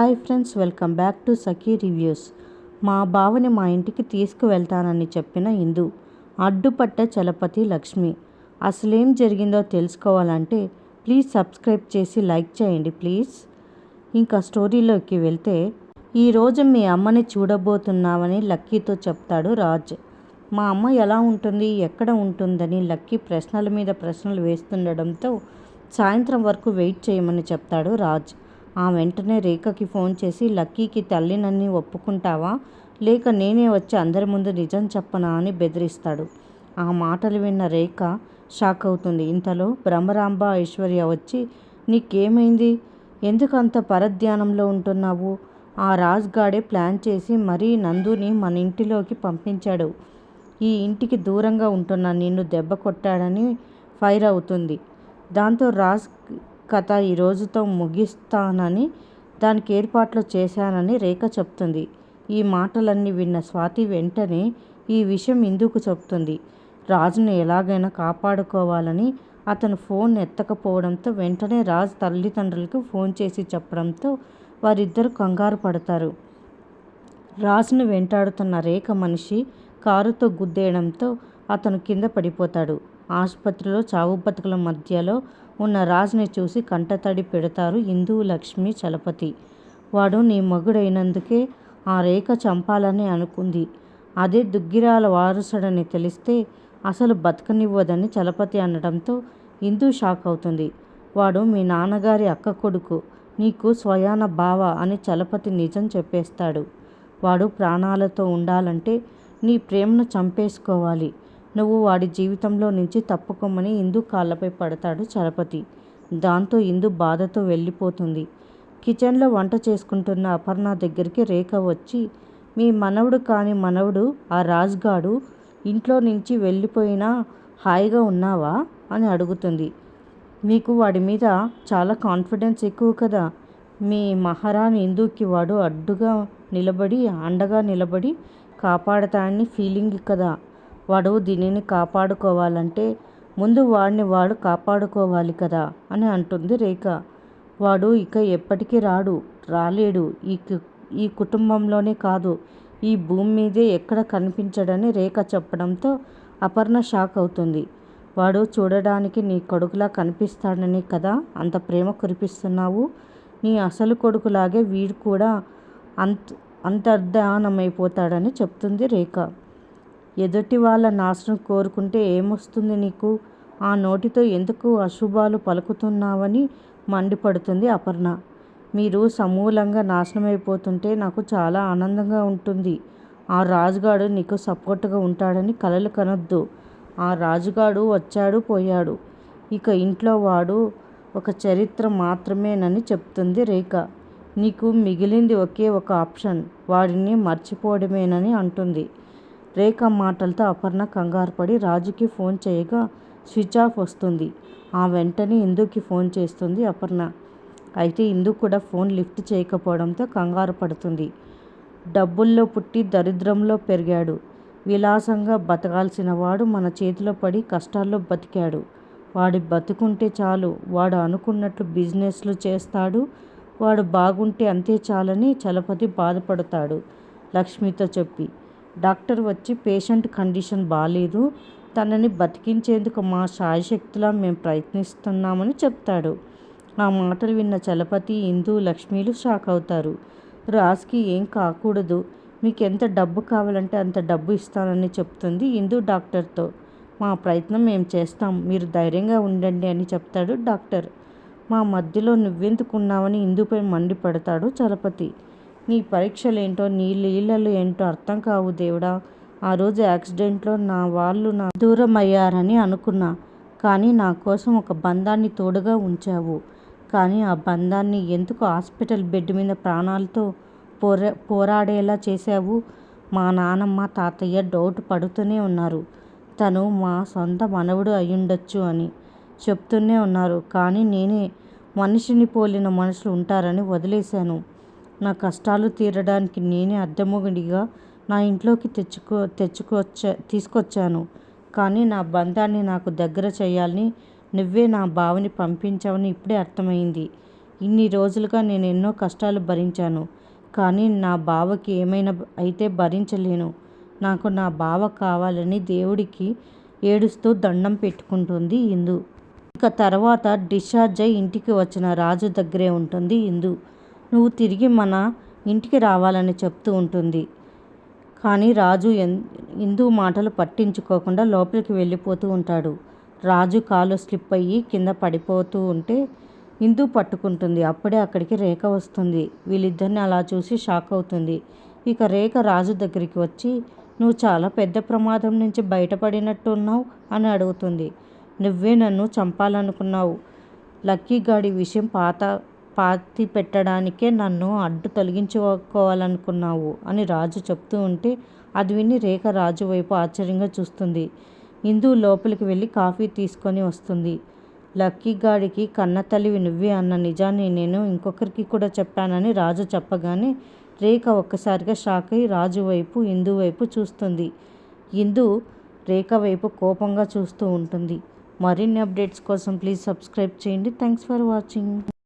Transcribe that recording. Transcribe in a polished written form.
Hi friends, welcome back to Sakhi reviews. మా బావని మా ఇంటికి తీసుకువెళ్తానని చెప్పిన ఇందు, అడ్డుపట్ట చలపతి లక్ష్మి. అసలేం జరిగిందో తెలుసుకోవాలంటే ప్లీజ్ సబ్స్క్రైబ్ చేసి లైక్ చేయండి ప్లీజ్. ఇంకా స్టోరీలోకి వెళ్తే, ఈరోజు మీ అమ్మని చూడబోతున్నావని లక్కీతో చెప్తాడు రాజ్. మా అమ్మ ఎలా ఉంటుంది, ఎక్కడ ఉంటుందని లక్కీ ప్రశ్నల మీద ప్రశ్నలు వేస్తుండడంతో సాయంత్రం వరకు వెయిట్ చేయమని చెప్తాడు రాజ్. ఆ వెంటనే రేఖకి ఫోన్ చేసి, లక్కీకి తల్లినని ఒప్పుకుంటావా, లేక నేనే వచ్చి అందరి ముందు నిజం చెప్పనా అని బెదిరిస్తాడు. ఆ మాటలు విన్న రేఖ షాక్ అవుతుంది. ఇంతలో బ్రహ్మరాంబ ఐశ్వర్య వచ్చి, నీకేమైంది, ఎందుకు అంత పరధ్యానంలో ఉంటున్నావు, ఆ రాజ్గాడే ప్లాన్ చేసి మరీ నందుని మన ఇంటిలోకి పంపించాడు, ఈ ఇంటికి దూరంగా ఉంటున్నా నిన్ను దెబ్బ కొట్టాడని ఫైర్ అవుతుంది. దాంతో రాజ్ కథ ఈ రోజుతో ముగిస్తానని, దానికి ఏర్పాట్లు చేశానని రేఖ చెప్తుంది. ఈ మాటలన్నీ విన్న స్వాతి వెంటనే ఈ విషయం ఇందుకు చెప్తుంది. రాజును ఎలాగైనా కాపాడుకోవాలని అతను ఫోన్ ఎత్తకపోవడంతో వెంటనే రాజ్ తల్లిదండ్రులకు ఫోన్ చేసి చెప్పడంతో వారిద్దరూ కంగారు పడతారు. రాజును వెంటాడుతున్న రేఖ మనిషి కారుతో గుద్దేయడంతో అతను కింద పడిపోతాడు. ఆసుపత్రిలో చావు బతుకుల మధ్యలో ఉన్న రాజ్ని చూసి కంటతడి పెడతారు ఇందు, లక్ష్మి, చలపతి. వాడు నీ మగుడైనందుకే ఆ రేఖ చంపాలని అనుకుంది, అదే దుగ్గిరాల వారసుడని తెలిస్తే అసలు బతకనివ్వదని చలపతి అనడంతో ఇందు షాక్ అవుతుంది. వాడు మీ నాన్నగారి అక్క కొడుకు, నీకు స్వయాన బావ అని చలపతి నిజం చెప్పేస్తాడు. వాడు ప్రాణాలతో ఉండాలంటే నీ ప్రేమను చంపేసుకోవాలి, నువ్వు వాడి జీవితంలో నుంచి తప్పుకోమని ఇందు కాళ్ళపై పడతాడు చలపతి. దాంతో ఇందు బాధతో వెళ్ళిపోతుంది. కిచెన్లో వంట చేసుకుంటున్న అపర్ణ దగ్గరికి రేఖ వచ్చి, మీ మనవడు కాని మనవడు ఆ రాజ్గాడు ఇంట్లో నుంచి వెళ్ళిపోయినా హాయిగా ఉన్నావా అని అడుగుతుంది. మీకు వాడి మీద చాలా కాన్ఫిడెన్స్ ఎక్కువ కదా, మీ మహారాణి ఇందుకి వాడు అండగా నిలబడి కాపాడతాడని ఫీలింగ్ కదా, వాడు దీనిని కాపాడుకోవాలంటే ముందు వాడిని వాడు కాపాడుకోవాలి కదా అని అంటుంది రేఖ. వాడు ఇక ఎప్పటికీ రాలేడు, ఈ కుటుంబంలోనే కాదు ఈ భూమి మీదే ఎక్కడ కనిపించడని రేఖ చెప్పడంతో అపర్ణ షాక్ అవుతుంది. వాడు చూడడానికి నీ కొడుకులా కనిపిస్తాడని కదా అంత ప్రేమ కురిపిస్తున్నావు, నీ అసలు కొడుకులాగే వీడు కూడా అంతర్ధానమైపోతాడని చెప్తుంది రేఖ. ఎదుటి వాళ్ళ నాశనం కోరుకుంటే ఏమొస్తుంది నీకు, ఆ నోటితో ఎందుకు అశుభాలు పలుకుతున్నావని మండిపడుతుంది అపర్ణ. మీరు సమూలంగా నాశనమైపోతుంటే నాకు చాలా ఆనందంగా ఉంటుంది. ఆ రాజుగాడు నీకు సపోర్టుగా ఉంటాడని కలలు కనొద్దు. ఆ రాజుగాడు వచ్చాడు పోయాడు, ఇక ఇంట్లో వాడు ఒక చరిత్ర మాత్రమేనని చెప్తుంది రేఖ. నీకు మిగిలింది ఒకే ఒక ఆప్షన్, వాడిని మర్చిపోవడమేనని అంటుంది. రేఖ మాటలతో అపర్ణ కంగారుపడి రాజుకి ఫోన్ చేయగా స్విచ్ ఆఫ్ వస్తుంది. ఆ వెంటనే ఇందుకి ఫోన్ చేస్తుంది అపర్ణ. అయితే ఇందు కూడా ఫోన్ లిఫ్ట్ చేయకపోవడంతో కంగారు పడుతుంది. డబ్బుల్లో పుట్టి దరిద్రంలో పెరిగాడు, విలాసంగా బతకాల్సిన వాడు మన చేతిలో పడి కష్టాల్లో బతికాడు. వాడి బతుకుంటే చాలు, వాడు అనుకున్నట్లు బిజినెస్లు చేస్తాడు, వాడు బాగుంటే అంతే చాలని చలపతి బాధపడతాడు లక్ష్మితో చెప్పి. డాక్టర్ వచ్చి పేషెంట్ కండిషన్ బాలేదు, తనని బతికించేందుకు మా శాయశక్తులా మేము ప్రయత్నిస్తున్నామని చెప్తాడు. ఆ మాటలు విన్న చలపతి, ఇందు, లక్ష్మీలు షాక్ అవుతారు. రాజ్కి ఏం కాకూడదు, మీకు ఎంత డబ్బు కావాలంటే అంత డబ్బు ఇస్తానని చెప్తుంది ఇందు డాక్టర్తో. మా ప్రయత్నం మేము చేస్తాం, మీరు ధైర్యంగా ఉండండి అని చెప్తాడు డాక్టర్. మా మధ్యలో నువ్వెందుకున్నావని ఇందుపై మండిపడతాడు చలపతి. నీ పరీక్షలేంటో నీ లీలలు ఏంటో అర్థం కావు దేవుడా, ఆ రోజు యాక్సిడెంట్లో నా వాళ్ళు దూరం అయ్యారని అనుకున్నా, కానీ నా కోసం ఒక బంధాన్ని తోడుగా ఉంచావు, కానీ ఆ బంధాన్ని ఎందుకు హాస్పిటల్ బెడ్ మీద ప్రాణాలతో పోరాడేలా చేశావు. మా నానమ్మ తాతయ్య డౌట్ పడుతూనే ఉన్నారు, తను మా సొంత మనవడు అయ్యుండొచ్చు అని చెప్తూనే ఉన్నారు, కానీ నేనే మనిషిని పోలిన మనుషులు ఉంటారని వదిలేశాను. నా కష్టాలు తీరడానికి నేనే అద్దెమొగుడిగా నా ఇంట్లోకి తీసుకొచ్చాను, కానీ నా బంధాన్ని నాకు దగ్గర చేయాలని నువ్వే నా బావని పంపించావని ఇప్పుడే అర్థమైంది. ఇన్ని రోజులుగా నేను ఎన్నో కష్టాలు భరించాను. కానీ నా బావకి ఏమైనా అయితే భరించలేను. నాకు నా బావ కావాలని దేవుడికి ఏడుస్తూ దండం పెట్టుకుంటుంది ఇందు. ఇక తర్వాత డిశ్చార్జ్ అయి ఇంటికి వచ్చిన రాజు దగ్గరే ఉంటుంది ఇందు. నువ్వు తిరిగి మన ఇంటికి రావాలని చెప్తూ ఉంటుంది. కానీ రాజు ఇందు మాటలు పట్టించుకోకుండా లోపలికి వెళ్ళిపోతూ ఉంటాడు. రాజు కాలు స్లిప్ అయ్యి కింద పడిపోతూ ఉంటే ఇందు పట్టుకుంటుంది. అప్పుడే అక్కడికి రేఖ వస్తుంది. వీళ్ళిద్దరిని అలా చూసి షాక్ అవుతుంది. ఇక రేఖ రాజు దగ్గరికి వచ్చి, నువ్వు చాలా పెద్ద ప్రమాదం నుంచి బయటపడినట్టున్నావు అని అడుగుతుంది. నువ్వే నన్ను చంపాలనుకున్నావు. లక్కీ గాడి విషయం పాతి పెట్టడానికే నన్ను అడ్డు తొలగించుకోవాలనుకున్నావు అని రాజు చెప్తూ ఉంటే అది విని రేఖ రాజు వైపు ఆశ్చర్యంగా చూస్తుంది. ఇందు లోపలికి వెళ్ళి కాఫీ తీసుకొని వస్తుంది. లక్కీ గాడికి కన్న తల్లివి నువ్వే అన్న నిజాన్ని నేను ఇంకొకరికి కూడా చెప్పానని రాజు చెప్పగానే రేఖ ఒక్కసారిగా షాక్ అయి రాజు వైపు ఇందు వైపు చూస్తుంది. ఇందు రేఖ వైపు కోపంగా చూస్తూ ఉంటుంది. మరిన్ని అప్డేట్స్ కోసం ప్లీజ్ సబ్స్క్రైబ్ చేయండి. Thanks for watching.